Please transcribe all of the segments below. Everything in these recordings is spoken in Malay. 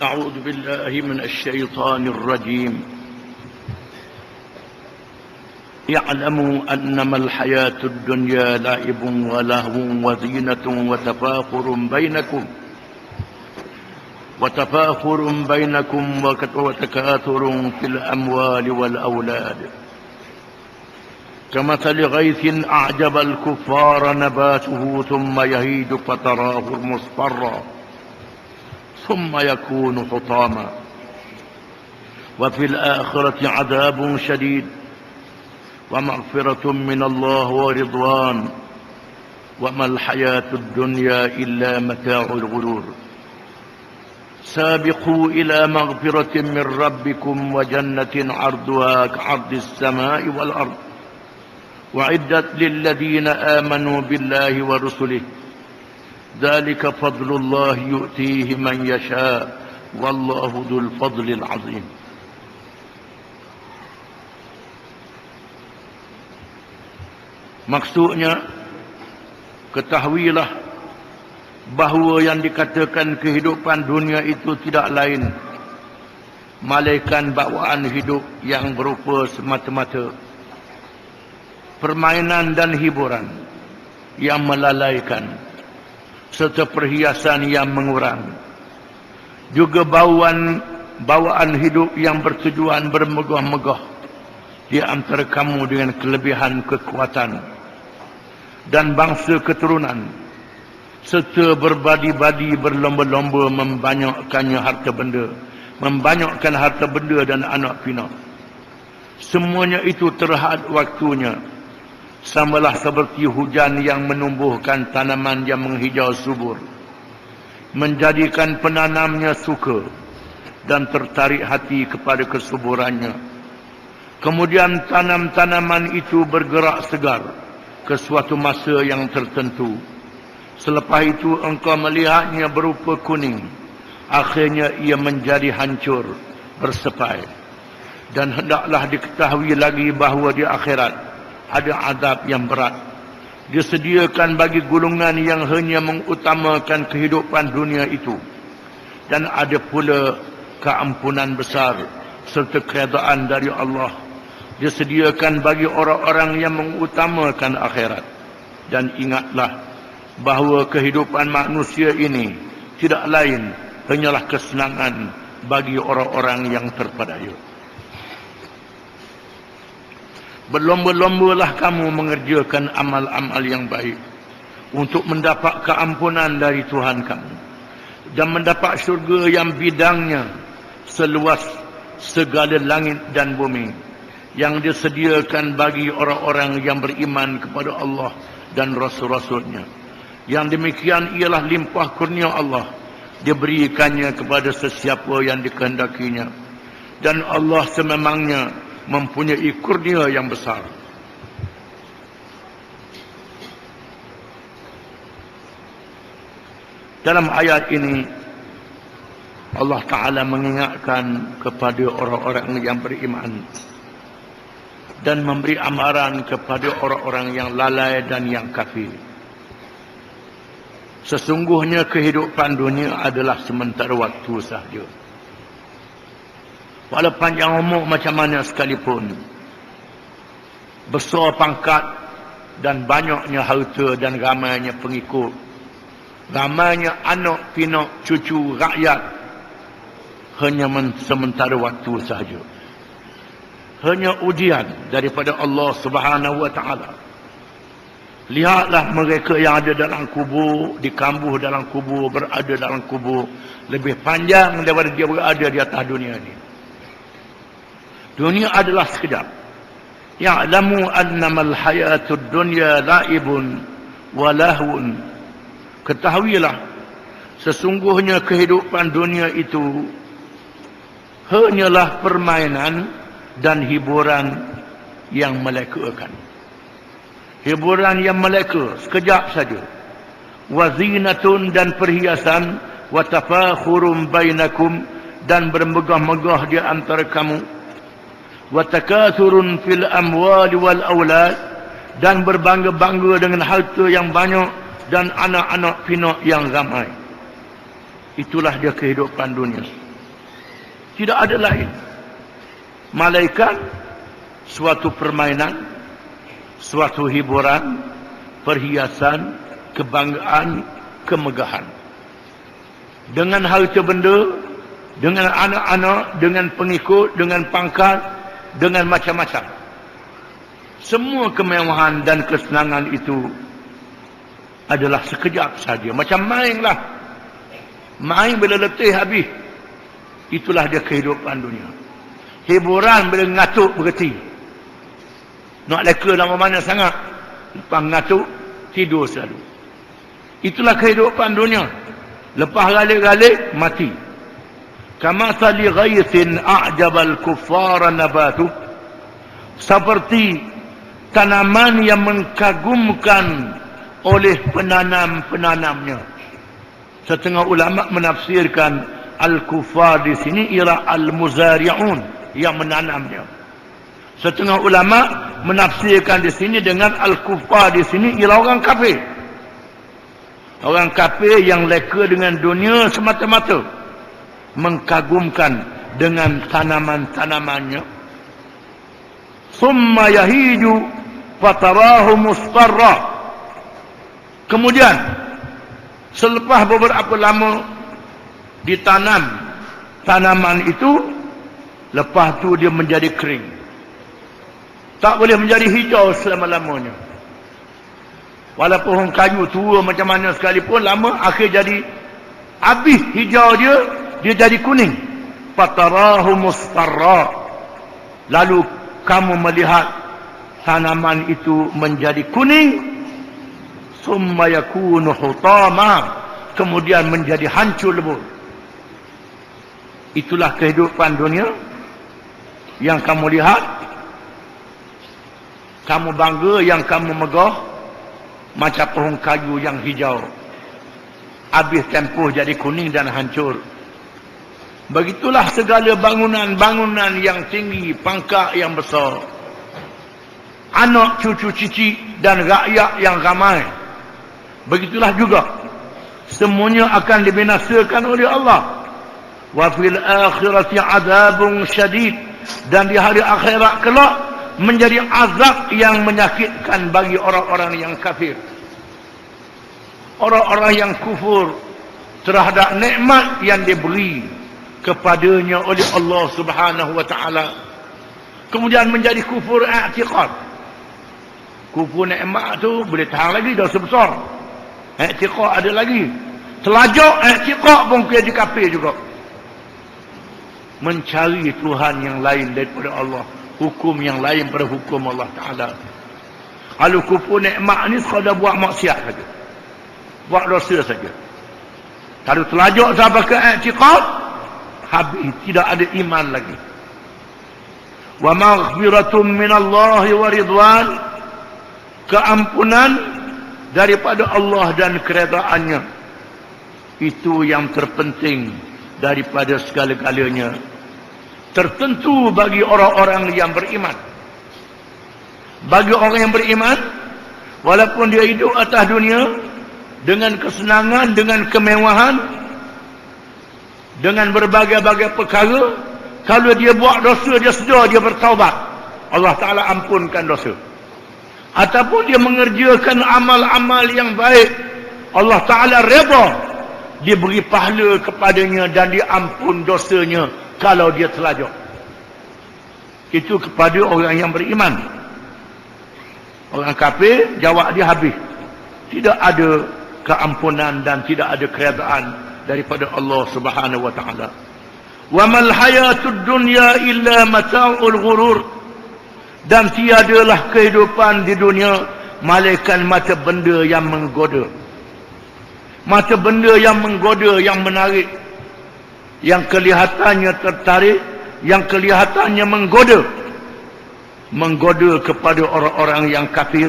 أعوذ بالله من الشيطان الرجيم. اعلموا أنما الحياة الدنيا لعب ولهو وزينة وتفاخر بينكم وتكاثر في الأموال والأولاد كمثل غيث أعجب الكفار نباته ثم يهيج فتراه مصفرا ثم يكون حطاما وفي الآخرة عذاب شديد ومغفرة من الله ورضوان وما الحياة الدنيا إلا متاع الغرور سابقوا إلى مغفرة من ربكم وجنة عرضها كعرض السماء والأرض وعدت للذين آمنوا بالله ورسله ذلك فضل الله يؤتيه من يشاء والله ذو الفضل العظيم. Maksudnya, ketahuilah bahawa yang dikatakan kehidupan dunia itu tidak lain malaikat bawaan hidup yang berupa semata-mata permainan dan hiburan yang melalaikan serta perhiasan yang mengurang, juga bawaan hidup yang bertujuan bermegah-megah di antara kamu dengan kelebihan kekuatan dan bangsa keturunan, serta berbadi-badi berlomba-lomba membanyakkan harta benda dan anak pinak. Semuanya itu terhad waktunya, samalah seperti hujan yang menumbuhkan tanaman yang menghijau subur, menjadikan penanamnya suka dan tertarik hati kepada kesuburannya. Kemudian tanaman itu bergerak segar ke suatu masa yang tertentu. Selepas itu engkau melihatnya berupa kuning. Akhirnya ia menjadi hancur, bersepai. Dan hendaklah diketahui lagi bahawa di akhirat ada azab yang berat. Disediakan bagi golongan yang hanya mengutamakan kehidupan dunia itu. Dan ada pula keampunan besar serta keredaan dari Allah disediakan bagi orang-orang yang mengutamakan akhirat. Dan ingatlah bahawa kehidupan manusia ini tidak lain hanyalah kesenangan bagi orang-orang yang terpedaya. Berlomba-lombalah kamu mengerjakan amal-amal yang baik untuk mendapat keampunan dari Tuhan kamu dan mendapat syurga yang bidangnya seluas segala langit dan bumi, yang disediakan bagi orang-orang yang beriman kepada Allah dan Rasul-Rasulnya. Yang demikian ialah limpah kurnia Allah, diberikannya kepada sesiapa yang dikehendakinya. Dan Allah sememangnya mempunyai kurnia yang besar. Dalam ayat ini, Allah Ta'ala mengingatkan kepada orang-orang yang beriman dan memberi amaran kepada orang-orang yang lalai dan yang kafir. Sesungguhnya kehidupan dunia adalah sementara waktu sahaja. Walau panjang umur macam mana sekalipun, besar pangkat dan banyaknya harta dan ramainya pengikut, ramainya anak pinak cucu rakyat, hanya sementara waktu sahaja. Hanya ujian daripada Allah Subhanahu wa Ta'ala. Lihatlah mereka yang ada dalam kubur, dikambuh dalam kubur, berada dalam kubur, lebih panjang daripada dia berada di atas dunia ini. Dunia adalah sekejap. Ya'lamu annamal hayatud dunya la'ibun wa lahun. Ketahuilah, sesungguhnya kehidupan dunia itu hanyalah permainan dan hiburan yang melekakan. Hiburan yang meleka sekejap saja. Wazinatun dan perhiasan, watafakhurum bainakum dan bermegah-megah di antara kamu. Watakathurun fil amwali wal aulad dan berbangga-bangga dengan harta yang banyak dan anak-anak pinak yang ramai. Itulah dia kehidupan dunia. Tidak ada lain. Malaikat suatu permainan, suatu hiburan, perhiasan, kebanggaan, kemegahan. Dengan harta benda, dengan anak-anak, dengan pengikut, dengan pangkat, dengan macam-macam. Semua kemewahan dan kesenangan itu adalah sekejap saja. Macam main lah. Main bila letih habis. Itulah dia kehidupan dunia. Hiburan bila ngatuk berhenti. Nak leka dalam mana sangat. Lepas ngatuk, tidur selalu. Itulah kehidupan dunia. Lepas galik-galik, mati. Kama sali ghaythin a'jabal kuffara nabatuh. Seperti tanaman yang mengagumkan oleh penanam-penanamnya. Setengah ulama menafsirkan al-kuffar di sini ialah al-muzari'un yang menanamnya. Setengah ulama menafsirkan di sini dengan al-kuffar di sini ialah orang kafir. Orang kafir yang leka dengan dunia semata-mata, mengagumkan dengan tanaman-tanamannya. Summa yahiju fatarahu mustarra. Kemudian selepas beberapa lama ditanam tanaman itu, lepas tu dia menjadi kering. Tak boleh menjadi hijau selama-lamanya. Walaupun pohon kayu tua macam mana sekalipun, lama akhir jadi habis hijau dia jadi kuning. Fatarahu mustarra. Lalu kamu melihat tanaman itu menjadi kuning. Summa yakunu hutama. Kemudian menjadi hancur lebur. Itulah kehidupan dunia yang kamu lihat. Kamu bangga, yang kamu megah, macam pohon kayu yang hijau. Habis tempoh jadi kuning dan hancur. Begitulah segala bangunan-bangunan yang tinggi, pangkat yang besar. Anak, cucu, cici dan rakyat yang ramai. Begitulah juga. Semuanya akan dibinasakan oleh Allah. Wa fil akhirati adzabun syadid. Dan di hari akhirat kelak menjadi azab yang menyakitkan bagi orang-orang yang kafir. Orang-orang yang kufur terhadap nikmat yang diberi kepadanya oleh Allah Subhanahu wa taala. Kemudian menjadi kufur i'tiqad. Kufur nikmat tu boleh tahan lagi, dosa besar. I'tiqad ada lagi. Telajak i'tiqad pun jadi kafir juga. Mencari Tuhan yang lain daripada Allah, hukum yang lain pada hukum Allah Taala. Kalau kufur nikmat ni sekadar buat maksiat saja, buat dosa saja. Kalau telajak sampai ke i'tiqad, habis, tidak ada iman lagi. Wa maghfiratun minallahi wa ridwan. Keampunan daripada Allah dan keredaannya. Itu yang terpenting daripada segala-galanya. Tertentu bagi orang-orang yang beriman. Bagi orang yang beriman, walaupun dia hidup atas dunia dengan kesenangan, dengan kemewahan, dengan berbagai-bagai perkara, kalau dia buat dosa, dia sedar, dia bertaubat, Allah Ta'ala ampunkan dosa. Ataupun dia mengerjakan amal-amal yang baik, Allah Ta'ala redha, dia beri pahala kepadanya dan diampun dosanya kalau dia telajak. Itu kepada orang yang beriman. Orang kafir, jawab dia habis. Tidak ada keampunan dan tidak ada keredaan daripada Allah Subhanahu wa taala. Wa mal hayatud dunya illa mata'ul ghurur. Dan tiadalah kehidupan di dunia malaikat mata benda yang menggoda. Mata benda yang menggoda, yang menarik, yang kelihatannya tertarik, yang kelihatannya menggoda. Menggoda kepada orang-orang yang kafir,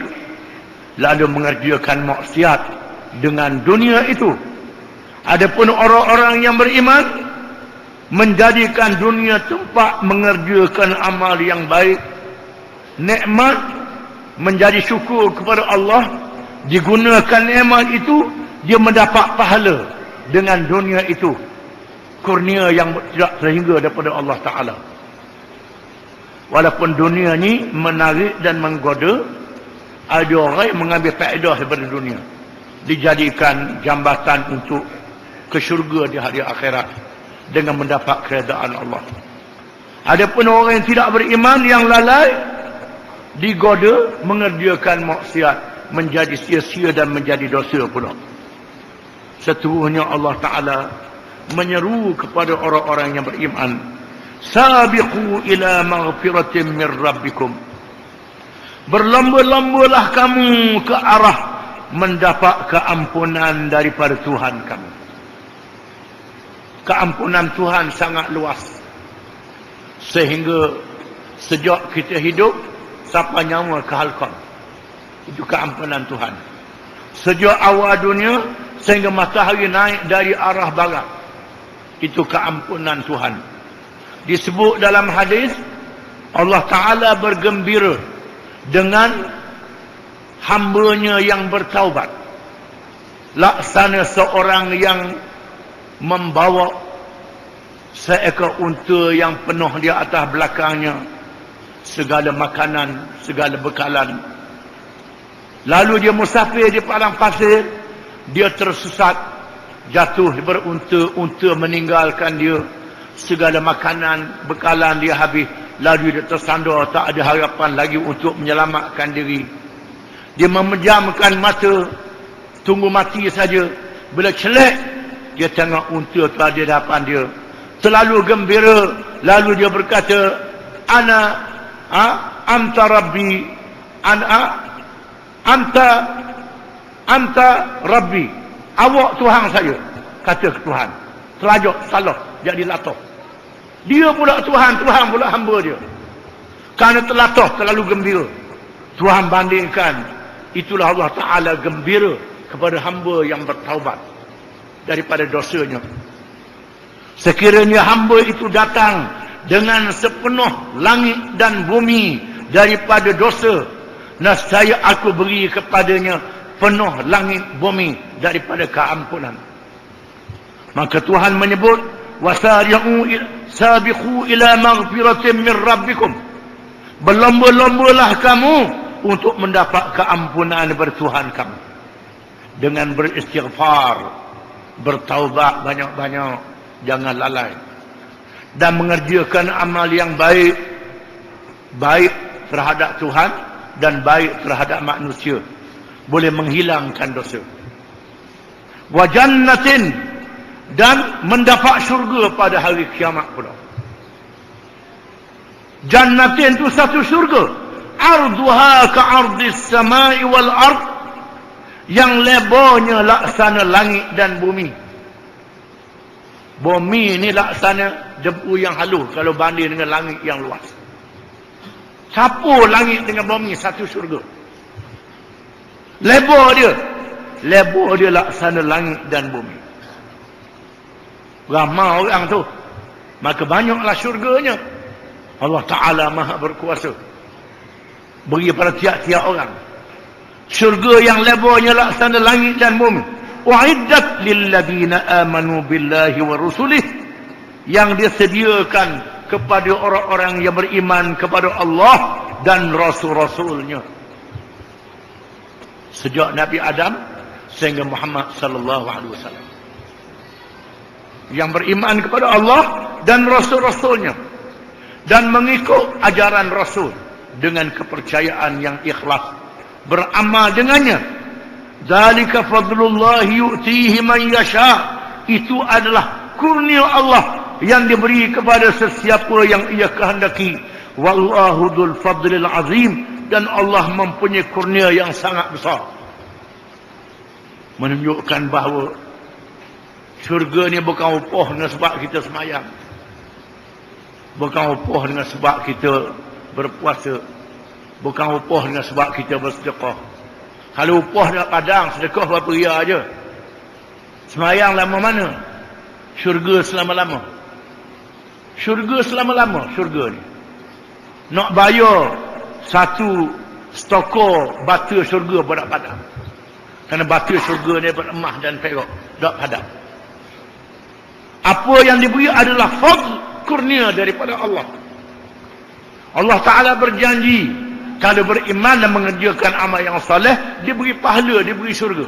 lalu mengerjakan maksiat dengan dunia itu. Adapun orang-orang yang beriman, menjadikan dunia tempat mengerjakan amal yang baik, nikmat, menjadi syukur kepada Allah, digunakan nikmat itu, dia mendapat pahala dengan dunia itu. kurnia yang tidak terhingga daripada Allah Ta'ala. Walaupun dunia ni menarik dan menggoda, ada orang yang mengambil faedah daripada dunia, dijadikan jambatan untuk ke syurga di hari akhirat dengan mendapat keredaan Allah. Adapun orang yang tidak beriman, yang lalai, digoda mengerjakan maksiat, menjadi sia-sia dan menjadi dosa pula. Seterusnya Allah Ta'ala menyeru kepada orang-orang yang beriman, sabiqu ila maghfiratin min rabbikum, berlomba-lombalah kamu ke arah mendapat keampunan daripada Tuhan kamu. Keampunan Tuhan sangat luas, sehingga sejak kita hidup sampai nyawa ke halqah, itu keampunan Tuhan. Sejak awal dunia sehingga matahari naik dari arah barat, itu keampunan Tuhan. Disebut dalam hadis, Allah Ta'ala bergembira dengan hambanya yang bertaubat, laksana seorang yang membawa seekor unta yang penuh di atas belakangnya segala makanan, segala bekalan. Lalu dia musafir di padang pasir, dia tersesat, jatuh berunta, unta meninggalkan dia, segala makanan, bekalan dia habis. Lalu dia tersandar, tak ada harapan lagi untuk menyelamatkan diri. Dia memejamkan mata, tunggu mati saja. Bila celek, dia tengok unta tu ada di hadapan dia, terlalu gembira. Lalu dia berkata, anta rabbi, anta rabbi, awak Tuhan saya, kata ke Tuhan. Terlajuk, salah, jadi latah. Dia pula Tuhan, Tuhan pula hamba dia. Kerana telatah, terlalu gembira. Tuhan bandingkan, itulah Allah Ta'ala gembira kepada hamba yang bertaubat daripada dosanya. Sekiranya hamba itu datang dengan sepenuh langit dan bumi daripada dosa, nescaya aku beri kepadanya penuh langit bumi daripada keampunan. Maka Tuhan menyebut, wasari'u sabiqu ila maghfiratin min rabbikum, berlomba-lombalah kamu untuk mendapat keampunan daripada Tuhan kamu dengan beristighfar, bertaubat banyak-banyak, jangan lalai, dan mengerjakan amal yang baik, baik terhadap Tuhan dan baik terhadap manusia, boleh menghilangkan dosa. Wa jannatin, dan mendapat syurga pada hari kiamat pula. Jannatin itu satu syurga, arduha ka'ardis samai wal ard, yang lebarnya laksana langit dan bumi. Bumi ni laksana debu yang halus kalau banding dengan langit yang luas. Campur langit dengan bumi, satu syurga. Lebar dia laksana langit dan bumi. Ramai orang tu, maka banyaklah syurganya. Allah Ta'ala Maha berkuasa, beri pada tiap-tiap orang syurga yang lebarnya laksana langit dan bumi. Wa'iddat lilladina amanu billahi wa rusulih, yang disediakan kepada orang-orang yang beriman kepada Allah dan Rasul-Rasulnya, sejak Nabi Adam sehingga Muhammad sallallahu alaihi wasallam, yang beriman kepada Allah dan Rasul-Rasulnya dan mengikut ajaran Rasul dengan kepercayaan yang ikhlas, beramal dengannya. Dzalika fadlullah yu'tihi man yasha, itu adalah kurnia Allah yang diberi kepada sesiapa yang ia kehendaki. Wallahu dzul fadlil azim, dan Allah mempunyai kurnia yang sangat besar. Menunjukkan bahawa syurga ni bukan upah dengan sebab kita semayang, bukan upah dengan sebab kita berpuasa, bukan upah dengan sebab kita bersedekah. Kalau upah nak padang, sedekah berapa ria aja. Semayang lama mana? Syurga selama-lama. Syurga selama-lama, syurga ni. Nak bayar satu stokor batu syurga pada padang. Kerana batu syurga ni beremas dan perak, tak padam. Apa yang diberi adalah fadl, kurnia daripada Allah. Allah Ta'ala berjanji, kalau beriman dan mengerjakan amal yang saleh, diberi pahala, diberi syurga.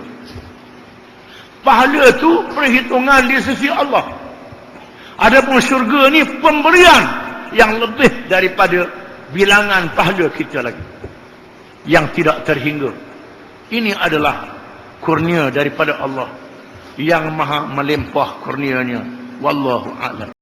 Pahala tu perhitungan di sisi Allah. Adapun syurga ni pemberian yang lebih daripada bilangan pahala kita lagi, yang tidak terhingga. Ini adalah kurnia daripada Allah yang maha melimpah kurnianya. Wallahu a'lam.